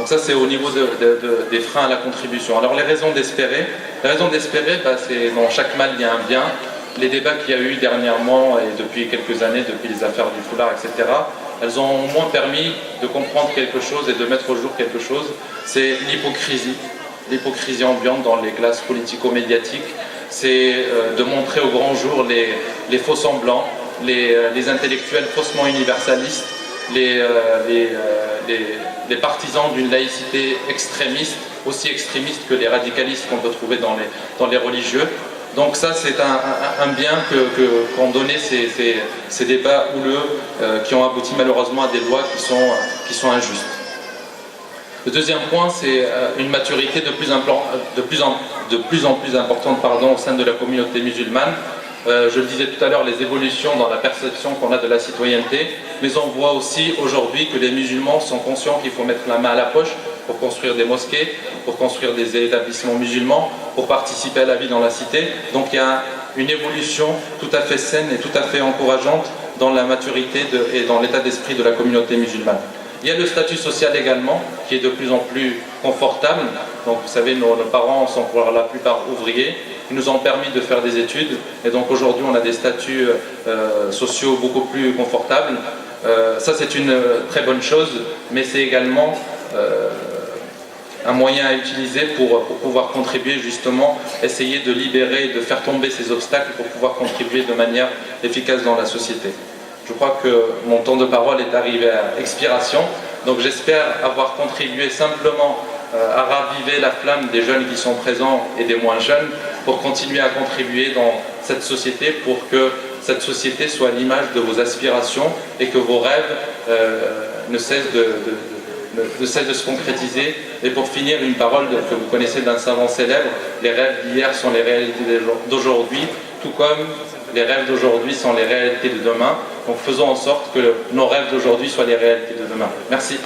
Donc ça, c'est au niveau des freins à la contribution. Alors les raisons d'espérer, c'est dans chaque mal, il y a un bien. Les débats qu'il y a eu dernièrement et depuis quelques années, depuis les affaires du foulard, etc., elles ont au moins permis de comprendre quelque chose et de mettre au jour quelque chose. C'est l'hypocrisie ambiante dans les classes politico-médiatiques. C'est de montrer au grand jour les faux semblants, les intellectuels faussement universalistes, les partisans d'une laïcité extrémiste, aussi extrémiste que les radicalistes qu'on peut trouver dans les religieux. Donc ça, c'est un bien qu'ont donné ces débats houleux qui ont abouti malheureusement à des lois qui sont injustes. Le deuxième point, c'est une maturité de plus en plus importante au sein de la communauté musulmane. Je le disais tout à l'heure, les évolutions dans la perception qu'on a de la citoyenneté, mais on voit aussi aujourd'hui que les musulmans sont conscients qu'il faut mettre la main à la poche pour construire des mosquées, pour construire des établissements musulmans, pour participer à la vie dans la cité. Donc il y a une évolution tout à fait saine et tout à fait encourageante dans la maturité et dans l'état d'esprit de la communauté musulmane. Il y a le statut social également, qui est de plus en plus confortable. Donc vous savez, nos parents sont pour la plupart ouvriers. Ils nous ont permis de faire des études. Et donc aujourd'hui, on a des statuts sociaux beaucoup plus confortables. Ça, c'est une très bonne chose, mais c'est également un moyen à utiliser pour pouvoir contribuer justement, essayer de libérer, de faire tomber ces obstacles pour pouvoir contribuer de manière efficace dans la société. Je crois que mon temps de parole est arrivé à expiration, donc j'espère avoir contribué simplement à raviver la flamme des jeunes qui sont présents et des moins jeunes pour continuer à contribuer dans cette société, pour que cette société soit l'image de vos aspirations et que vos rêves ne cessent de se concrétiser. Et pour finir, une parole que vous connaissez d'un savant célèbre: les rêves d'hier sont les réalités d'aujourd'hui, tout comme les rêves d'aujourd'hui sont les réalités de demain. Donc faisons en sorte que nos rêves d'aujourd'hui soient les réalités de demain. Merci.